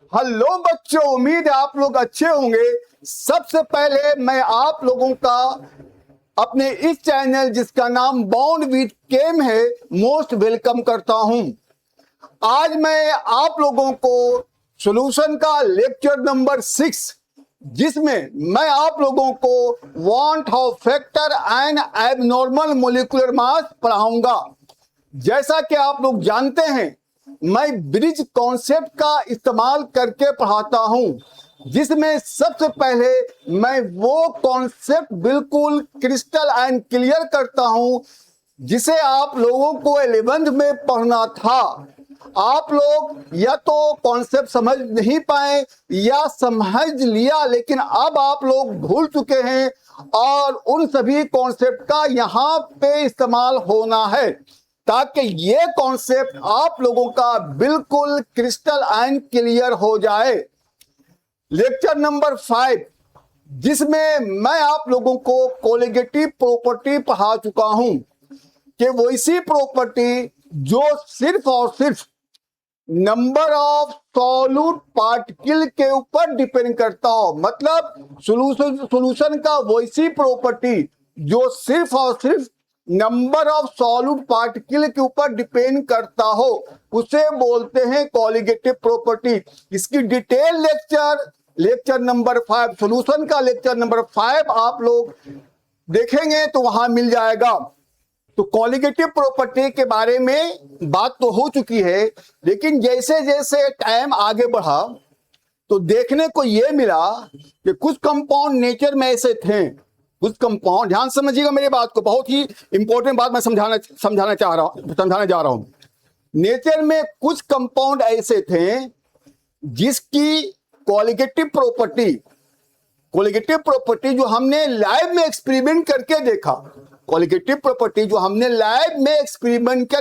Hello बच्चों, उम्मीद है आप लोग अच्छे होंगे। सबसे पहले मैं आप लोगों का अपने इस चैनल जिसका नाम बॉन्ड विद केम है मोस्ट वेलकम करता हूं। आज मैं आप लोगों को सॉल्यूशन का लेक्चर नंबर 6 जिसमें मैं आप लोगों को want of factor and abnormal molecular mass पढ़ाऊंगा। जैसा कि आप लोग जानते हैं, मैं ब्रिज कॉन्सेप्ट का इस्तेमाल करके पढ़ाता हूं, जिसमें सबसे पहले मैं वो कॉन्सेप्ट बिल्कुल क्रिस्टल एंड क्लियर करता हूं जिसे आप लोगों को 11th में पढ़ना था। आप लोग या तो कॉन्सेप्ट समझ नहीं पाए या समझ लिया, लेकिन अब आप लोग भूल चुके हैं और उन सभी कॉन्सेप्ट का यहाँ पे इस्तेमाल होना है ताकि ये कॉन्सेप्ट आप लोगों का बिल्कुल क्रिस्टल एंड क्लियर हो जाए। लेक्चर नंबर 5 जिसमें मैं आप लोगों को कोलिगेटिव प्रॉपर्टी पढ़ा चुका हूं कि वैसी प्रॉपर्टी जो सिर्फ और सिर्फ नंबर ऑफ सॉल्यूट पार्टिकल के ऊपर डिपेंड करता हो। मतलब सॉल्यूशन का वैसी प्रॉपर्टी जो सिर्फ और सिर्फ नंबर ऑफ सॉल्यूट पार्टिकल के ऊपर डिपेंड करता हो, उसे बोलते हैं कोलिगेटिव प्रॉपर्टी। इसकी डिटेल लेक्चर नंबर 5 सॉल्यूशन का लेक्चर नंबर 5 आप लोग देखेंगे तो वहां मिल जाएगा। तो कोलिगेटिव प्रॉपर्टी के बारे में बात तो हो चुकी है, लेकिन जैसे जैसे टाइम आगे बढ़ा तो देखने को यह मिला कि कुछ कंपाउंड नेचर में ऐसे थे, कुछ कंपाउंड, ध्यान समझिएगा मेरी बात को, बहुत ही इंपॉर्टेंट बात मैं समझाना जा रहा हूं। नेचर में कुछ कंपाउंड ऐसे थे जिसकी कोलिगेटिव प्रॉपर्टी जो हमने लैब में एक्सपेरिमेंट करके देखा, कोलिगेटिव प्रॉपर्टी जो हमने लैब में एक्सपेरिमेंट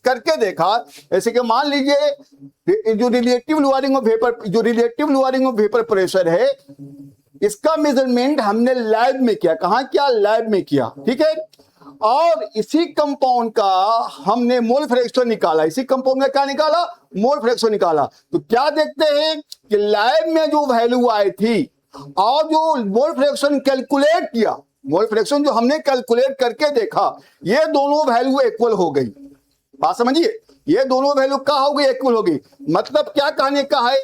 करके देखा, जैसे कि मान लीजिए जो relative lowering of vapour pressure है, इसका मेजरमेंट हमने लैब में किया। कहां किया? लैब में किया, ठीक है। और इसी कंपाउंड का हमने मोल फ्रैक्शन निकाला। इसी कंपाउंड का क्या निकाला? मोल फ्रैक्शन निकाला। तो क्या देखते हैं कि लैब में जो वैल्यू आई थी और जो मोल फ्रैक्शन कैलकुलेट किया, मोल फ्रैक्शन जो हमने कैलकुलेट करके देखा, ये दोनों वैल्यू इक्वल हो गई। बात समझिए, ये दोनों वैल्यू क्या हो गई? इक्वल हो गई। मतलब क्या कहने का है,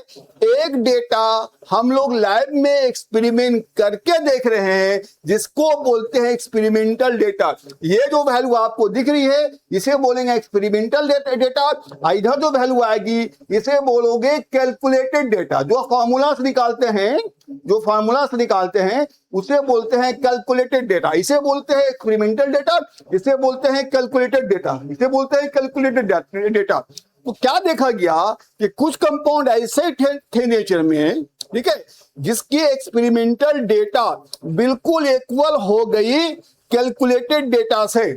एक डेटा हम लोग लैब में एक्सपेरिमेंट करके देख रहे हैं जिसको बोलते हैं एक्सपेरिमेंटल डेटा। ये जो वैल्यू आपको दिख रही है इसे बोलेंगे एक्सपेरिमेंटल डेटा। इधर जो वैल्यू आएगी इसे बोलोगे कैलकुलेटेड डेटा। जो फॉर्मूलास निकालते हैं उसे बोलते हैं कैलकुलेटेड डेटा। इसे बोलते हैं एक्सपेरिमेंटल डेटा, इसे बोलते हैं कैलकुलेटेड डेटा, इसे बोलते हैं कैलकुलेटेड डेटा। तो क्या देखा गया कि कुछ कंपाउंड ऐसे थे नेचर में, ठीक है, जिसकी एक्सपेरिमेंटल डेटा बिल्कुल इक्वल हो गई कैलकुलेटेड डेटा से।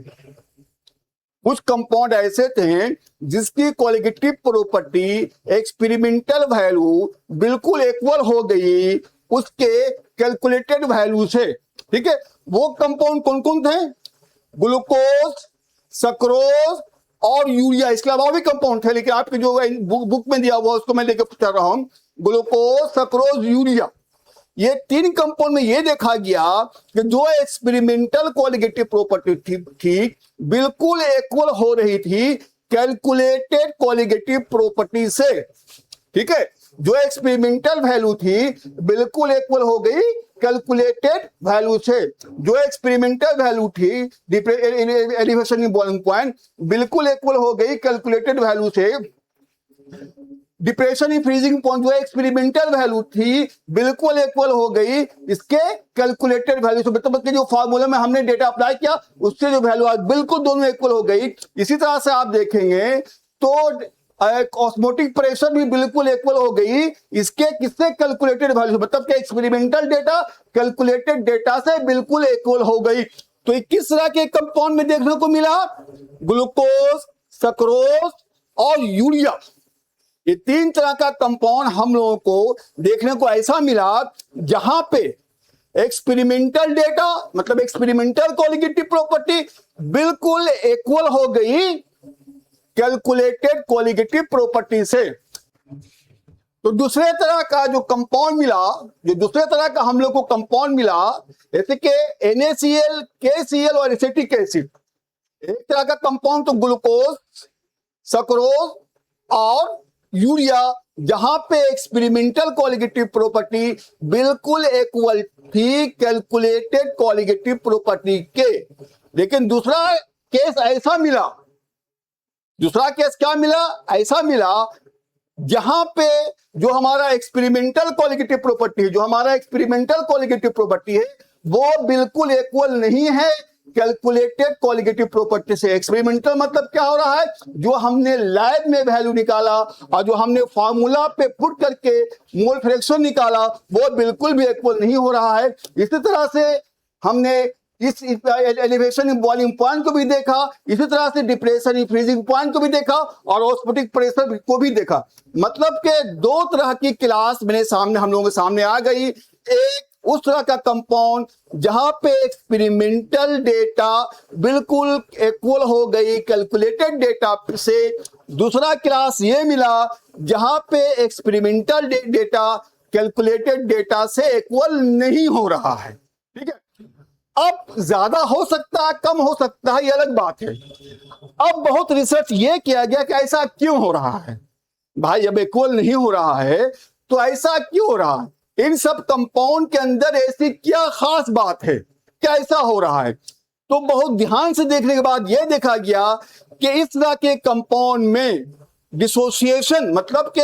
कुछ कंपाउंड ऐसे थे जिसकी कोलिगेटिव प्रॉपर्टी एक्सपेरिमेंटल वैल्यू बिल्कुल इक्वल हो गई उसके कैलकुलेटेड वैल्यू से, ठीक है। वो कंपाउंड कौन कौन थे? ग्लूकोज, सक्रोज और यूरिया। इसके अलावा भी कंपाउंड थे, लेकिन आपके जो बुक में दिया हुआ उसको मैं लेकर चल रहा हूं। ग्लूकोज, सक्रोज, यूरिया, ये तीन कंपाउंड में ये देखा गया कि जो एक्सपेरिमेंटल कोलिगेटिव प्रॉपर्टी थी बिल्कुल इक्वल हो रही थी कैलकुलेटेड कोलिगेटिव प्रॉपर्टी से, ठीक है। जो एक्सपेरिमेंटल वैल्यू थी बिल्कुल इक्वल हो गई कैलकुलेटेड वैल्यू से। जो एक्सपेरिमेंटल वैल्यू थी एलिवेशन इन बॉइलिंग पॉइंट बिल्कुल इक्वल हो गई कैलकुलेटेड वैल्यू से। डिप्रेशन इन फ्रीजिंग पॉइंट जो एक्सपेरिमेंटल वैल्यू थी बिल्कुल इक्वल हो गई इसके कैलकुलेटेड वैल्यू से। मतलब जो फार्मूला में हमने डेटा अप्लाई किया उससे जो वैल्यू आई बिल्कुल दोनों इक्वल हो गई। इसी तरह से आप देखेंगे तो ऑस्मोटिक प्रेशर भी बिल्कुल इक्वल हो गई इसके किससे? Calculated value. मतलब कि एक्सपेरिमेंटल डेटा कैलकुलेटेड डेटा से बिल्कुल इक्वल हो गई। तो किस तरह के कंपाउंड में देखने को मिला? ग्लूकोज, सक्रोज और यूरिया, ये तीन तरह का कंपाउंड हम लोगों को देखने को ऐसा मिला जहां पे एक्सपेरिमेंटल डेटा मतलब एक्सपेरिमेंटल कोलिगेटिव प्रॉपर्टी बिल्कुल इक्वल हो गई कैलकुलेटेड कोलिगेटिव प्रॉपर्टी से। तो दूसरे तरह का जो कंपाउंड मिला, जो दूसरे तरह का हम लोग को कंपाउंड मिला, जैसे कि NaCl, KCl और एसिटिक एसिड, एक तरह का कंपाउंड तो ग्लूकोज, सक्रोज और यूरिया, जहां पे एक्सपेरिमेंटल कोलिगेटिव प्रॉपर्टी बिल्कुल इक्वल थी कैलकुलेटेड कोलिगेटिव प्रॉपर्टी के। लेकिन दूसरा केस ऐसा मिला, दूसरा केस क्या मिला, ऐसा मिला जहां पे जो हमारा एक्सपेरिमेंटल कोलिगेटिव प्रॉपर्टी है, जो हमारा एक्सपेरिमेंटल कोलिगेटिव प्रॉपर्टी है, वो बिल्कुल इक्वल नहीं है कैलकुलेटेड कोलिगेटिव प्रॉपर्टी से। एक्सपेरिमेंटल मतलब क्या हो रहा है, जो हमने लैब में वैल्यू निकाला और जो हमने फार्मूला पे पुट करके मोल फ्रैक्शन निकाला, वो बिल्कुल भी इक्वल नहीं हो रहा है। इसी तरह से हमने इस एलिवेशन इन बॉइलिंग पॉइंट को भी देखा, इसी तरह से डिप्रेशन इन फ्रीजिंग पॉइंट को भी देखा और ऑस्मोटिक प्रेशर को भी देखा। मतलब के दो तरह की क्लास मेरे सामने, हम लोगों के सामने आ गई। एक उस तरह का कंपाउंड जहां पे एक्सपेरिमेंटल डेटा बिल्कुल इक्वल हो गई कैलकुलेटेड डेटा से। दूसरा क्लास ये मिला जहां पे एक्सपेरिमेंटल डेटा कैलकुलेटेड डेटा से इक्वल नहीं हो रहा है। ठीक है, अब ज्यादा हो सकता है, कम हो सकता है, ये अलग बात है। अब बहुत रिसर्च ये किया गया कि ऐसा क्यों हो रहा है भाई, अब इक्वल नहीं हो रहा है तो ऐसा क्यों हो रहा है, इन सब कंपाउंड के अंदर ऐसी क्या खास बात है, क्या ऐसा हो रहा है। तो बहुत ध्यान से देखने के बाद यह देखा गया कि इस तरह के कंपाउंड में डिसोसिएशन, मतलब कि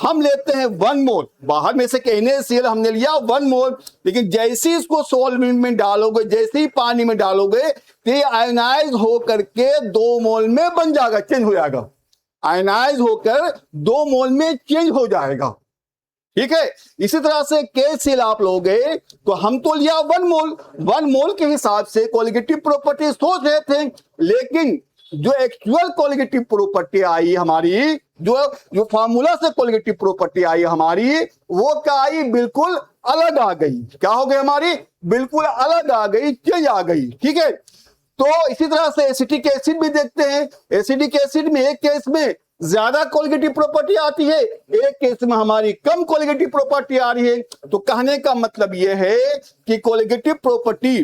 हम लेते हैं 1 मोल, बाहर में से NaCl हमने लिया 1 मोल, लेकिन जैसे इसको सॉल्वेंट में डालोगे, जैसे ही पानी में डालोगे, तो ये आयनाइज होकर के 2 मोल में बन जाएगा, चेंज हो जाएगा, आयनाइज होकर 2 मोल में चेंज हो जाएगा। ठीक है, इसी तरह से KCl आप लोगे तो हम तो लिया 1 मोल, 1 मोल के हिसाब से कोलिगेटिव प्रॉपर्टी सोच रहे थे, लेकिन जो एक्चुअल कोलिगेटिव प्रॉपर्टी आई हमारी, जो फार्मूला से कोलिगेटिव प्रॉपर्टी आई हमारी, वो क्या आई, बिल्कुल अलग आ गई। क्या हो गई हमारी, बिल्कुल अलग आ गई, चेंज आ गई। ठीक है, तो इसी तरह से एसिटिक एसिड भी देखते हैं। एसिडिक एसिड में एक केस में ज्यादा कोलिगेटिव प्रॉपर्टी आती है, एक केस में हमारी कम कोलिगेटिव प्रॉपर्टी आ रही है। तो कहने का मतलब यह है कि कोलिगेटिव प्रॉपर्टी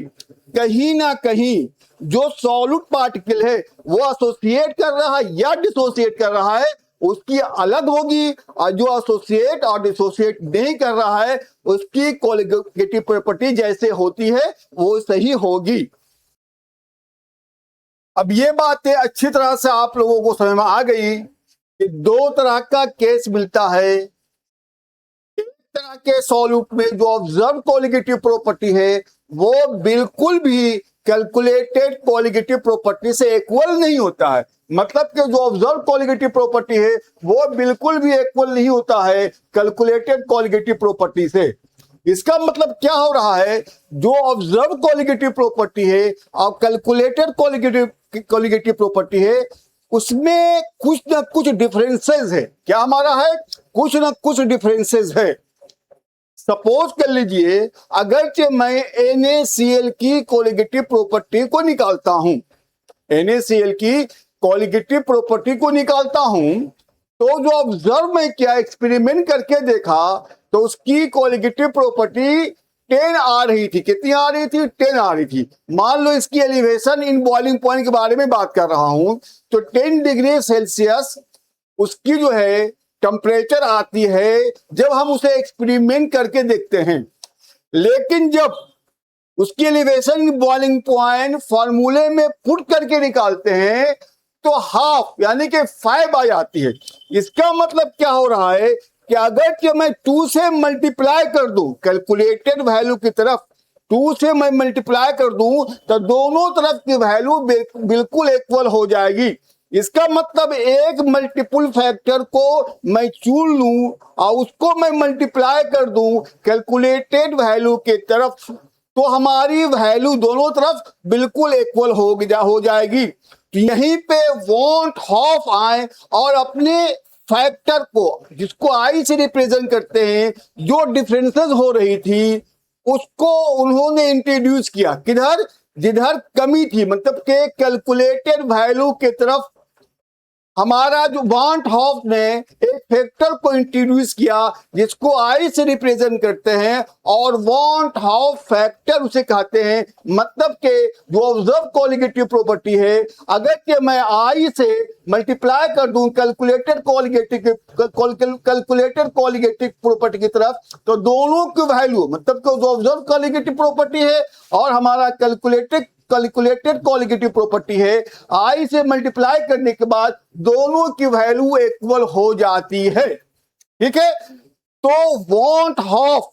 कहीं ना कहीं जो सॉल्यूट पार्टिकल है वो एसोसिएट कर रहा है या डिसोसिएट कर रहा है, उसकी अलग होगी, और जो एसोसिएट और डिसोसिएट नहीं कर रहा है उसकी कोलिगेटिव प्रॉपर्टी जैसे होती है वो सही होगी। अब ये बातें अच्छी तरह से आप लोगों को समझ में आ गई कि 2 तरह का केस मिलता है। एक तरह के सॉल्यूट में जो ऑब्जर्व कोलिगेटिव प्रॉपर्टी है वो बिल्कुल भी कैलकुलेटेड कोलिगेटिव प्रॉपर्टी से इक्वल नहीं होता है। मतलब कि जो ऑब्जर्व कोलिगेटिव प्रॉपर्टी है वो बिल्कुल भी इक्वल नहीं होता है कैलकुलेटेड कोलिगेटिव प्रॉपर्टी से। इसका मतलब क्या हो रहा है, जो ऑब्जर्व कोलिगेटिव प्रॉपर्टी है और कैलकुलेटेड कोलिगेटिव प्रॉपर्टी है, उसमें कुछ ना कुछ डिफरेंसेस है। क्या हमारा है, कुछ ना कुछ डिफरेंसेस है। सपोज कर लीजिए, अगर मैं NaCl की कोलिगेटिव प्रॉपर्टी को निकालता हूं, NaCl की कोलिगेटिव प्रॉपर्टी को निकालता हूं, तो जो ऑब्जर्व में क्या एक्सपेरिमेंट करके देखा तो उसकी कोलिगेटिव प्रॉपर्टी 10 आ रही थी। कितनी आ रही थी, 10 आ रही थी। मान लो इसकी एलिवेशन इन बॉइलिंग पॉइंट के बारे में बात कर रहा हूं, तो 10 डिग्री सेल्सियस उसकी जो है टेम्परेचर आती है जब हम उसे एक्सपेरिमेंट करके देखते हैं। लेकिन जब उसकी एलिवेशन बॉइलिंग पॉइंट फॉर्मूले में पुट करके निकालते हैं तो हाफ यानी कि 5 आ जाती है। इसका मतलब क्या हो रहा है कि अगर मैं 2 से मल्टीप्लाई कर दूं, कैलकुलेटेड वैल्यू की तरफ 2 से मैं मल्टीप्लाई कर दूं, तो दोनों तरफ की वैल्यू बिल्कुल इक्वल हो जाएगी। इसका मतलब एक मल्टीपल फैक्टर को मैं चुन लूं और उसको मैं मल्टीप्लाई कर दूं कैलकुलेटेड वैल्यू के तरफ, तो हमारी वैल्यू दोनों तरफ बिल्कुल इक्वल हो जाएगी। तो यहीं पे वॉन्ट हाफ आए और अपने फैक्टर को, जिसको आई से रिप्रेजेंट करते हैं, जो डिफरेंसेस हो रही थी उसको उन्होंने इंट्रोड्यूस किया। किधर, जिधर कमी थी, मतलब के कैलकुलेटेड वैल्यू की तरफ हमारा जो वॉन्ट हॉफ ने एक फैक्टर को इंट्रोड्यूस किया जिसको आई से रिप्रेजेंट करते हैं और वॉन्ट हॉफ फैक्टर उसे कहते हैं। मतलब के जो ऑब्जर्व कॉलिगेटिव प्रॉपर्टी है, अगर कि मैं आई से मल्टीप्लाई कर दूं कैलकुलेटेड कॉलिगेटिव प्रॉपर्टी की तरफ, तो दोनों की वैल्यू मतलब कि जो ऑब्जर्व कॉलिगेटिव प्रॉपर्टी है और हमारा कैलकुलेटेड कॉलिगेटिव प्रॉपर्टी है, आई से मल्टीप्लाई करने के बाद दोनों की वैल्यू इक्वल हो जाती है। ठीक है, तो वॉन्ट हॉफ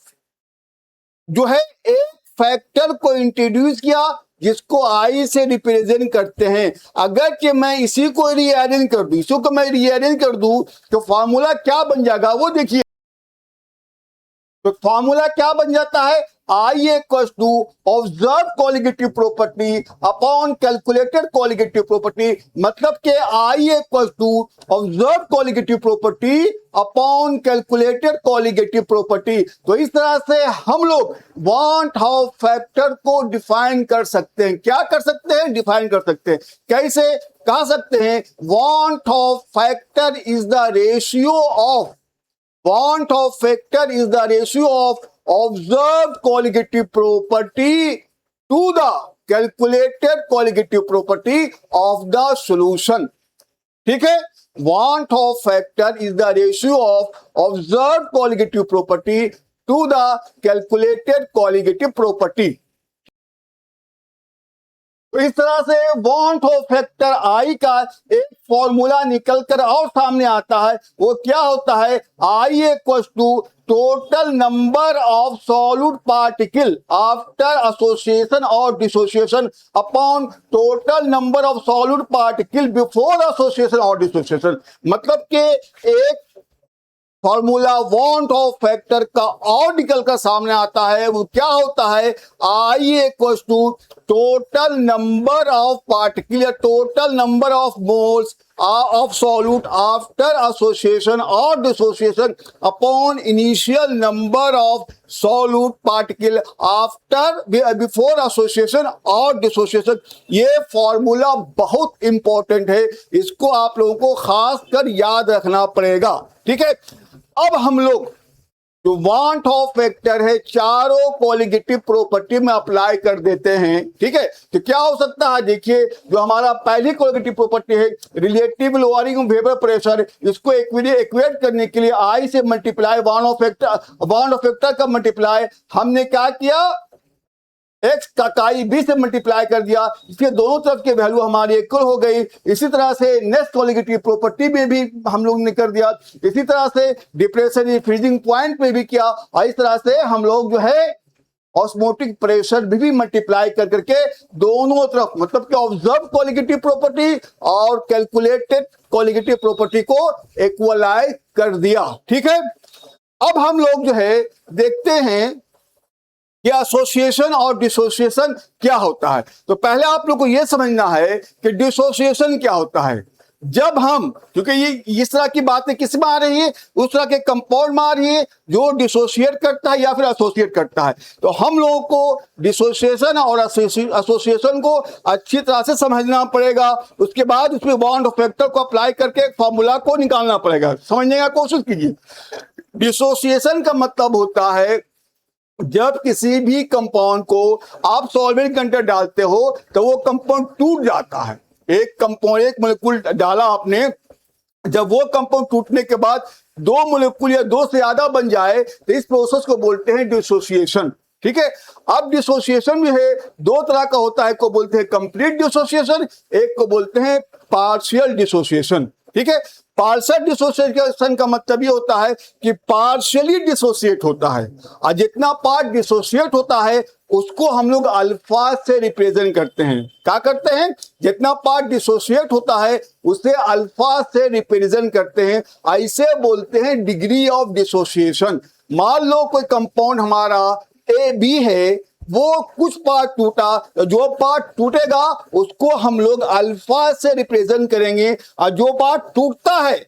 जो है एक फैक्टर को इंट्रोड्यूस किया जिसको आई से रिप्रेजेंट करते हैं। अगर कि मैं इसी को रीअरेंज कर दूं, इसी को मैं रीअरेंज कर दूं तो फॉर्मूला क्या बन जाएगा वो देखिए। तो फॉर्मूला क्या बन जाता है, i equals to observe colligative property upon calculated colligative property. मतलब के i equals to observe colligative property upon calculated colligative property. तो इस तरह से हम लोग वॉन्ट हॉफ फैक्टर को डिफाइन कर सकते हैं। क्या कर सकते हैं, डिफाइन कर सकते हैं। कैसे कह सकते हैं, want half factor is the ratio of want of factor is the ratio of observed colligative property to the calculated colligative property of the solution। ठीक है, want of factor is the ratio of observed colligative property to the calculated colligative property। तो इस तरह से want of factor I का एक formula निकलकर और सामने आता है। वो क्या होता है, i equals to total number of solute particle after association और dissociation upon total number of solute particle before association और डिसोसिएशन। मतलब के एक फॉर्मूला वॉन्ट ऑफ फैक्टर का और निकल कर सामने आता है। वो क्या होता है, i equals to total number of particle या total number of moles of solute after association और dissociation upon initial number of solute particle after before association और डिसोसिएशन। ये फॉर्मूला बहुत इंपॉर्टेंट है, इसको आप लोगों को खास कर याद रखना पड़ेगा। ठीक है, अब हम लोग जो वॉन्ट ऑफ फैक्टर है चारों कॉलिगेटिव प्रॉपर्टी में अप्लाई कर देते हैं। ठीक है, तो क्या हो सकता है, देखिए जो हमारा पहली कॉलिगेटिव प्रॉपर्टी है relative lowering of vapour pressure, इसको इक्वेट करने के लिए आई से मल्टीप्लाई वॉन्ट ऑफ फैक्टर का मल्टीप्लाई हमने क्या किया, एक्स का काई बी से मल्टीप्लाई कर दिया, इसके दोनों तरफ के वैल्यू हमारी इक्वल हो गई। इसी तरह से नेक्स्ट कॉलिगेटिव प्रॉपर्टी में भी हम लोग ने कर दिया। इसी तरह से डिप्रेशन फ्रीजिंग पॉइंट में भी किया और इस तरह से हम लोग जो है ऑस्मोटिक प्रेशर भी मल्टीप्लाई कर करके दोनों तरफ मतलब कि ऑब्जर्व कॉलिगेटिव प्रॉपर्टी और कैलकुलेटेड कॉलिगेटिव प्रॉपर्टी को इक्वलाइज कर दिया। ठीक है, अब हम लोग जो है देखते हैं कि एसोसिएशन और डिसोसिएशन क्या होता है। तो पहले आप लोग को यह समझना है कि डिसोसिएशन क्या होता है। जब हम, क्योंकि ये इस तरह की बातें किस में आ रही है, उस तरह के कंपाउंड में आ रही है जो डिसोसिएट करता है या फिर एसोसिएट करता है। तो हम लोगों को डिसोसिएशन और एसोसिएशन को अच्छी तरह से समझना पड़ेगा। उसके बाद उसमें बॉन्ड ऑफ फैक्टर को अप्लाई करके एक फॉर्मूला को निकालना पड़ेगा। समझने का कोशिश कीजिए। डिसोसिएशन का मतलब होता है जब किसी भी कंपाउंड को आप सॉल्वेंट के अंदर डालते हो तो वो कंपाउंड टूट जाता है। एक कंपाउंड, एक मोलेक्यूल डाला आपने, जब वो कंपाउंड टूटने के बाद दो मोलेक्यूल या दो से ज्यादा बन जाए तो इस प्रोसेस को बोलते हैं डिसोसिएशन। ठीक है, अब डिसोसिएशन भी है दो तरह का होता है। एक को बोलते हैं कंप्लीट डिसोसिएशन, एक को बोलते हैं पार्शियल डिसोसिएशन। ठीक है, पार्शियल डिसोसिएशन का मतलब ये होता है कि पार्शियली डिसोसिएट होता है और जितना पार्ट डिसोसिएट होता है उसको हम लोग अल्फा से रिप्रेजेंट करते हैं। क्या करते हैं, जितना पार्ट डिसोसिएट होता है उसे अल्फा से रिप्रेजेंट करते हैं। ऐसे बोलते हैं डिग्री ऑफ डिसोसिएशन। मान लो कोई कंपाउंड हमारा ए बी है, वो कुछ पार्ट टूटा, जो पार्ट टूटेगा उसको हम लोग अल्फा से रिप्रेजेंट करेंगे और जो पार्ट टूटता है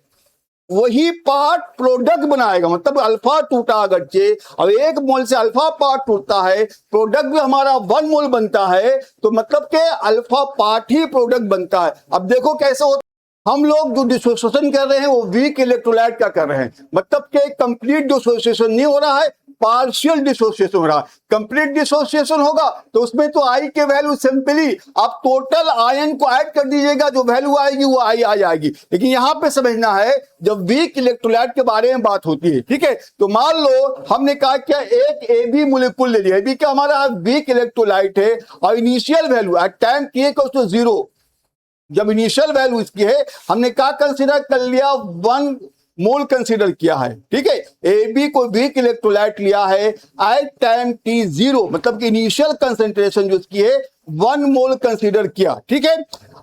वही पार्ट प्रोडक्ट बनाएगा। मतलब अल्फा टूटा अगरचे और एक मोल से अल्फा पार्ट टूटता है, प्रोडक्ट भी हमारा 1 मोल बनता है, तो मतलब के अल्फा पार्ट ही प्रोडक्ट बनता है। अब देखो कैसे होता हम लोग जो डिसोसिएशन कर रहे हैं वो वीक इलेक्ट्रोलाइट का कर रहे हैं, मतलब कि कंप्लीट डिसोसिएशन नहीं हो रहा है, पार्शियल डिसोसिएशन हो रहा है। कंप्लीट डिसोसिएशन होगा तो उसमें तो आई के वैल्यू सिंपली आप टोटल आयन को ऐड कर दीजिएगा, जो वैल्यू आएगी वो आई आ जाएगी। लेकिन यहां पे समझना है जब वीक इलेक्ट्रोलाइट के बारे में बात होती है, ठीक है, तो मान लो हमने कहा क्या एक एबी मोलिक्यूल ले लिया, एबी का हमारा वीक इलेक्ट्रोलाइट है और initial value at time t = 0, जब इनिशियल वैल्यू इसकी है हमने क्या कंसीडर कर लिया, 1 मोल कंसीडर किया है, ठीक है। ए बी को वीक इलेक्ट्रोलाइट लिया है एट टाइम t0, मतलब कि इनिशियल कंसेंट्रेशन जो इसकी है 1 मोल कंसीडर किया, ठीक है।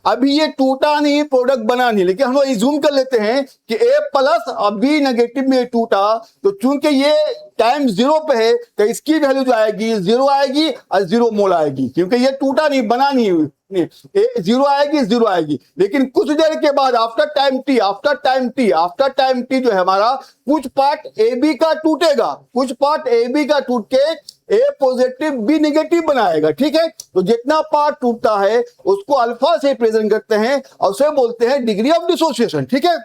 अभी ये टूटा नहीं, प्रोडक्ट बना नहीं, लेकिन हम लोग इज्यूम कर लेते हैं कि A प्लस और B नेगेटिव में टूटा, तो चूंकि ये टाइम 0 पे है तो इसकी वैल्यू जो आएगी 0 आएगी और 0 मोल आएगी, क्योंकि ये टूटा नहीं, बना नहीं, 0 आएगी 0 आएगी। लेकिन कुछ देर के बाद आफ्टर टाइम टी जो है हमारा कुछ पार्ट ए बी का टूटेगा, कुछ पार्ट ए बी का टूट के ए पॉजिटिव बी नेगेटिव बनाएगा, ठीक है। तो जितना पार्ट टूटता है उसको अल्फा से प्रेजेंट करते हैं और उसे बोलते हैं डिग्री ऑफ डिसोसिएशन, ठीक है।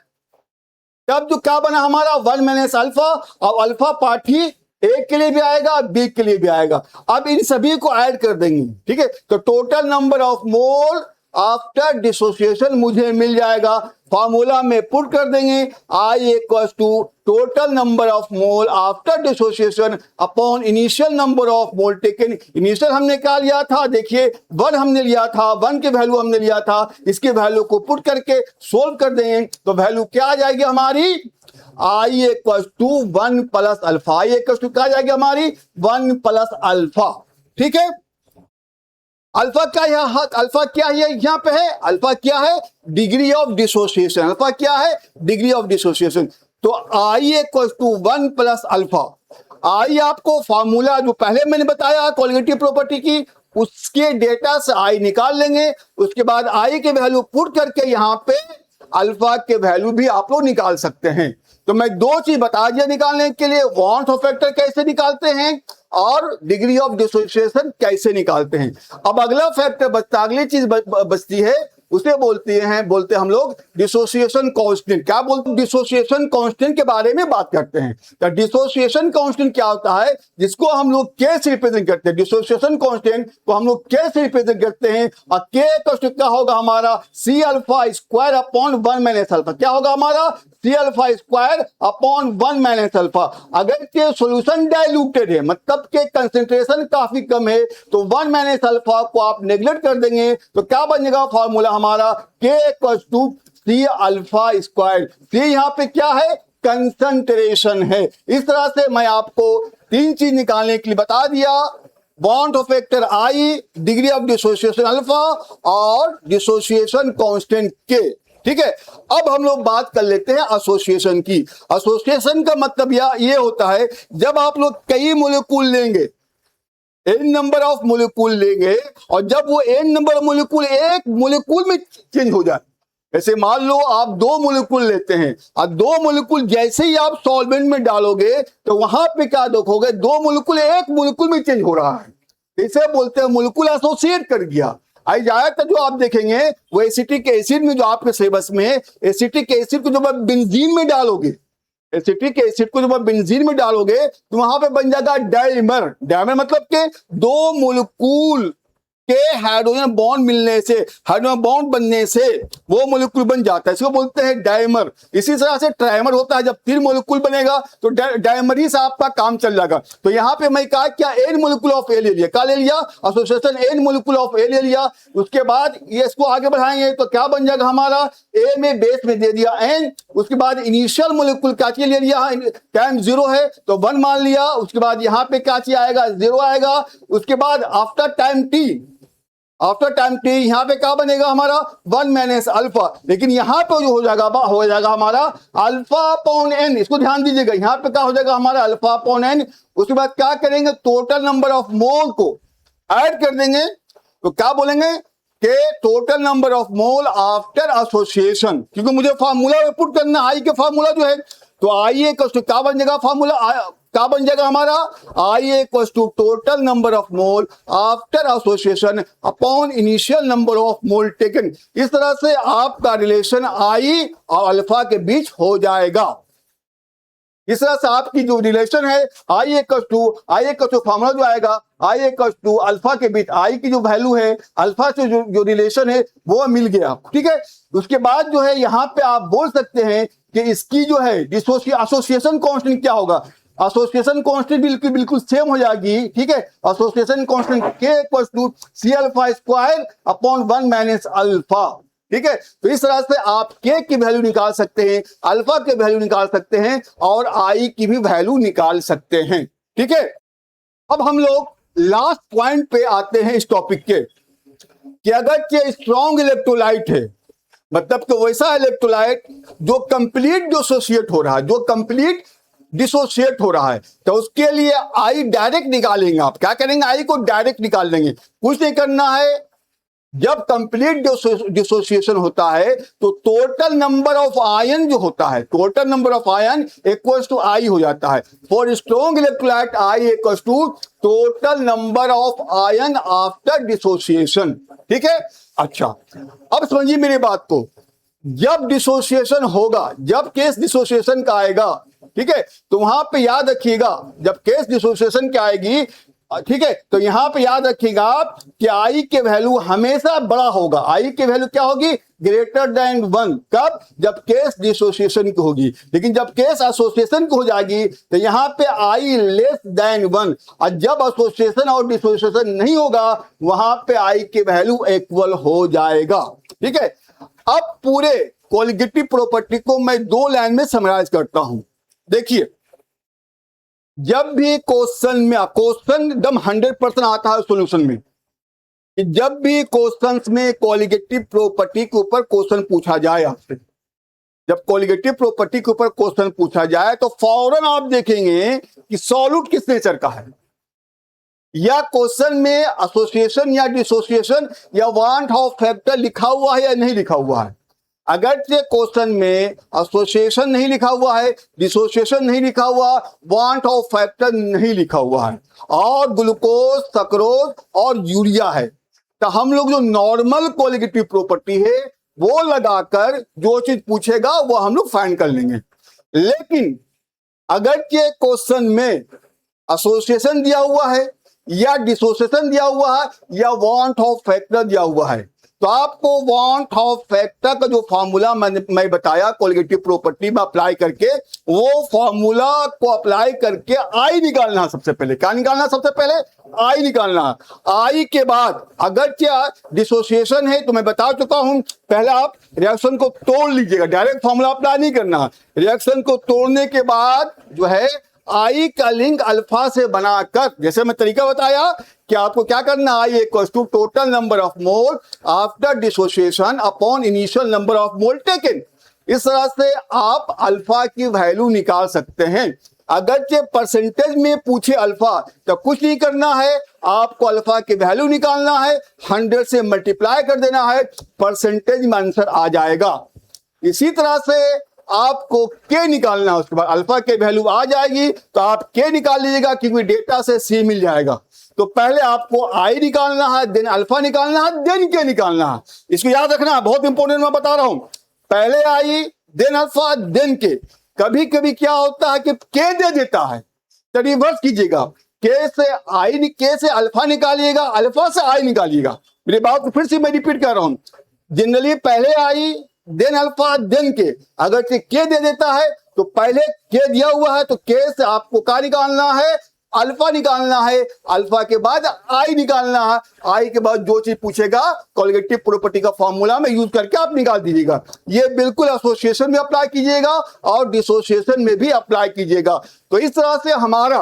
तब जो क्या बना हमारा 1 माइनस अल्फा, और अल्फा पार्ट ही ए के लिए भी आएगा बी के लिए भी आएगा। अब इन सभी को ऐड कर देंगे, ठीक है, तो total number of mole after dissociation मुझे मिल जाएगा, फॉर्मूला में पुट कर देंगे I equals to total number of mole after dissociation upon initial number of mole taken. Initial हमने क्या लिया था, देखिए 1 हमने लिया था, 1 के वैल्यू हमने लिया था, इसके वैल्यू को पुट करके सोल्व कर देंगे तो वैल्यू क्या आ जाएगी हमारी, I equals to 1 plus alpha, I equals to क्या आ जाएगी हमारी 1 प्लस अल्फा, ठीक है। अल्फा क्या है, अल्फा क्या है यहां पे है, अल्फा क्या है, डिग्री ऑफ डिसोसिएशन, अल्फा क्या है, डिग्री ऑफ डिसोसिएशन। तो I equals to 1 plus alpha, I आपको फॉर्मूला जो पहले मैंने बताया कोलिगेटिव प्रॉपर्टी की, उसके डेटा से I निकाल लेंगे, उसके बाद I के वैल्यू पुट करके यहां पे अल्फा के वैल्यू भी आप लोग निकाल सकते हैं। तो मैं 2 चीज बता दिया निकालने के लिए, वॉन ऑफ फैक्टर कैसे निकालते हैं और डिग्री ऑफ डिसोसिएशन कैसे निकालते हैं। अब अगला फैक्टर बचता, अगली चीज बचती है, उसे बोलते हैं हम लोग डिसोसिएशन कांस्टेंट। क्या बोलते हैं, डिसोसिएशन कांस्टेंट के बारे में बात करते हैं। तो डिसोसिएशन कांस्टेंट क्या होता है, जिसको हम लोग के से रिप्रेजेंट करते हैं, डिसोसिएशन कांस्टेंट को हम लोग के से रिप्रेजेंट करते हैं, और के क्या होगा हमारा C alpha square upon 1 minus alpha, क्या होगा हमारा C alpha square upon 1 minus alpha. अगर के सॉल्यूशन डाइल्यूटेड है, मतलब के कंसेंट्रेशन काफी कम है, तो 1 माइनस अल्फा को आप नेग्लेक्ट कर देंगे तो क्या बनेगा फॉर्मूला हमारा के equals to C alpha square. C यहाँ पे क्या है, कंसंट्रेशन है। इस तरह से मैं आपको 3 चीज निकालने के लिए बता दिया, bond of factor I, degree of dissociation alpha और डिसोसिएशन कांस्टेंट के, ठीक है। अब हम लोग बात कर लेते हैं एसोसिएशन की। एसोसिएशन का मतलब ये होता है जब आप लोग कई मोलिक्यूल लेंगे, n नंबर ऑफ मोलिक्यूल लेंगे, और जब वो n नंबर मोलिक्यूल एक मोलिक्यूल में चेंज हो जाए, ऐसे मान लो आप 2 मोलिक्यूल लेते हैं और 2 मोलिक्यूल जैसे ही आप सॉल्वेंट में डालोगे तो वहां पे क्या देखोगे, 2 मोलिक्यूल एक मोलिक्यूल में चेंज हो रहा है, इसे बोलते हैं मोलिक्यूल एसोसिएट कर गया। आई ज्यादातर जो आप देखेंगे वो एसिटिक एसिड में, जो आपके सिलेबस में है, एसिटिक एसिड को जब आप बेंजीन में डालोगे, एसिटिक एसिड को जब आप बेंजीन में डालोगे तो वहां पे बन जाएगा डाइमर। डाइमर मतलब के 2 मोलिक्यूल के हाइड्रोजन बॉन्ड मिलने से, हाइड्रोजन बॉन्ड बनने से वो मोलिक्यूल बन जाता है, इसको बोलते हैं डाइमर। इसी तरह से ट्राइमर होता है, जब 3 मोलिक्यूल बनेगा तो डाइमर ही से आपका काम चल जाएगा। तो यहाँ पे मैं कहा क्या n मोलिक्यूल ऑफ ए ले लिया, क्या ले लिया, एसोसिएशन n मोलिक्यूल ऑफ ए ले लिया। उसके बाद ये इसको आगे बढ़ाएंगे तो क्या बन जाएगा हमारा, ए में बेस में दे दिया n, उसके बाद इनिशियल मोलिक्यूल क्या ले लिया, टाइम 0 है तो 1 मान लिया, उसके बाद यहाँ पे क्या आएगा 0 आएगा, उसके बाद आफ्टर टाइम टी यहां पे क्या बनेगा हमारा 1 माइनस अल्फा। लेकिन यहां पे जो हो जाएगा हमारा अल्फा अपॉन n, इसको ध्यान दीजिएगा, यहां पे क्या हो जाएगा हमारा अल्फा अपॉन n। उसके बाद क्या करेंगे, टोटल नंबर ऑफ मोल को ऐड कर देंगे तो क्या बोलेंगे कि total number of mole after association, क्योंकि मुझे फार्मूला पुट करना, आई के फार्मूला जो है तो आई इक्वल टू क्या बन जाएगा फॉर्मूला, क्या बन जाएगा हमारा, i equal to total number of mole after association upon initial number of mole taken. इस तरह से आपका रिलेशन आई और अल्फा के बीच हो जाएगा। इस तरह से आपकी जो रिलेशन है आई इक्वल टू फॉर्मूला जो आएगा आई इक्वल टू अल्फा के बीच, आई की जो वैल्यू है अल्फा से जो रिलेशन है वो मिल गया आपको, ठीक है। उसके बाद जो है यहाँ पे आप बोल सकते हैं कि इसकी जो है एसोसिएशन कांस्टेंट क्या होगा, एसोसिएशन कांस्टेंट बिल्कुल सेम हो जाएगी, ठीक है। Association constant K equal to C alpha square upon 1 minus alpha, ठीक है। तो इस तरह से आप के की वैल्यू निकाल सकते हैं, अल्फा के वैल्यू निकाल सकते हैं और आई की भी वैल्यू निकाल सकते हैं, ठीक है। अब हम लोग लास्ट पॉइंट पे आते हैं इस टॉपिक के कि अगर ये स्ट्रॉन्ग इलेक्ट्रोलाइट है, मतलब कि वैसा इलेक्ट्रोलाइट जो कंप्लीट डिसोसिएट हो रहा है, जो कंप्लीट डिसोसिएट हो रहा है, तो उसके लिए आई डायरेक्ट निकालेंगे। आप क्या करेंगे, आई को डायरेक्ट निकाल देंगे, कुछ नहीं करना है। जब कंप्लीट डिसोसिएशन होता है तो टोटल नंबर ऑफ आयन जो होता है, total number of ion equals to i हो जाता है। For strong electrolyte i equals to total number of ion after dissociation, ठीक है। अच्छा, अब समझिए मेरी बात को, जब डिसोसिएशन होगा, जब केस डिसोसिएशन का आएगा, ठीक है, तो वहां पे याद रखिएगा जब केस डिसोसिएशन की आएगी, ठीक है, तो यहां पे याद रखिएगा कि आई के वैल्यू हमेशा बड़ा होगा। आई की वैल्यू क्या होगी, ग्रेटर देन 1। कब, जब केस डिसोसिएशन की होगी। लेकिन जब केस एसोसिएशन की हो जाएगी तो यहां पे आई लेस देन 1, और जब एसोसिएशन और डिसोसिएशन नहीं होगा वहां पे आई की वैल्यू इक्वल हो जाएगा, ठीक है। अब पूरे कोलिगेटिव प्रॉपर्टी को मैं 2 लाइन में समराइज करता हूं। देखिए, जब भी क्वेश्चन में, क्वेश्चन एकदम 100% आता है सॉल्यूशन में, जब भी क्वेश्चंस में कोलिगेटिव प्रॉपर्टी के ऊपर क्वेश्चन पूछा जाए आपसे, जब कोलिगेटिव प्रॉपर्टी के ऊपर क्वेश्चन पूछा जाए तो फौरन आप देखेंगे कि सॉल्यूट किस नेचर का है, या क्वेश्चन में एसोसिएशन या डिसोसिएशन या वांट ऑफ फैक्टर लिखा हुआ है या नहीं लिखा हुआ है। अगर ये क्वेश्चन में एसोसिएशन नहीं लिखा हुआ है, डिसोसिएशन नहीं लिखा हुआ, वांट ऑफ फैक्टर नहीं लिखा हुआ है, और ग्लूकोज, सक्रोज और यूरिया है, तो हम लोग जो नॉर्मल कोलिगेटिव प्रॉपर्टी है वो लगाकर जो चीज पूछेगा वो हम लोग फाइंड कर लेंगे। लेकिन अगर ये क्वेश्चन में एसोसिएशन दिया हुआ है या डिसोसिएशन दिया हुआ है या वांट ऑफ फैक्टर दिया हुआ है, तो आपको वांट ऑफ फैक्टर का जो फॉर्मूला मैं बताया कोलिगेटिव प्रॉपर्टी में अप्लाई करके, वो फॉर्मूला को अप्लाई करके आई निकालना। सबसे पहले क्या निकालना, सबसे पहले आई निकालना। आई के बाद अगर क्या डिसोसिएशन है तो मैं बता चुका हूं, पहले आप रिएक्शन को तोड़ लीजिएगा, डायरेक्ट फॉर्मूला अप्लाई नहीं करना। रिएक्शन को तोड़ने के बाद जो है आई का लिंक अल्फा से बनाकर, जैसे मैं तरीका बताया कि आपको क्या करना, i equals to total number of mole after dissociation upon initial number of mole taken. इस तरह से आप अल्फा की वैल्यू निकाल सकते हैं। अगर ये परसेंटेज में पूछे अल्फा तो कुछ नहीं करना है, आपको अल्फा की वैल्यू निकालना है, 100 से मल्टीप्लाई कर देना है, परसेंटेज में आंसर आ जाएगा। इसी तरह से आपको के निकालना है, उसके बाद अल्फा के वैल्यू आ जाएगी तो आप के निकाल लीजिएगा क्योंकि डेटा से सी मिल जाएगा। तो पहले आपको आई निकालना है, देन अल्फा निकालना है, देन के निकालना है। इसको याद रखना है, बहुत इंपॉर्टेंट मैं बता रहा हूं। पहले आई, देन अल्फा, देन के। कभी कभी क्या होता है कि के दे देता है, तो रिवर्स कीजिएगा, के से आई, के से अल्फा निकालिएगा, अल्फा से आई निकालिएगा। मेरी बात को फिर से मैं रिपीट कर रहा हूं, जनरली पहले आई, देन अल्फा, देन के। अगर के दे देता है तो पहले के दिया हुआ है तो के से आपको क्या निकालना है, अल्फा निकालना है, अल्फा के बाद आई निकालना है, आई के बाद जो चीज पूछेगा कोलिगेटिव प्रॉपर्टी का फॉर्मूला में यूज करके आप निकाल दीजिएगा। ये बिल्कुल एसोसिएशन में अप्लाई कीजिएगा और डिसोसिएशन में भी अप्लाई कीजिएगा। तो इस तरह से हमारा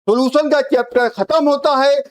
सॉल्यूशन का चैप्टर खत्म होता है।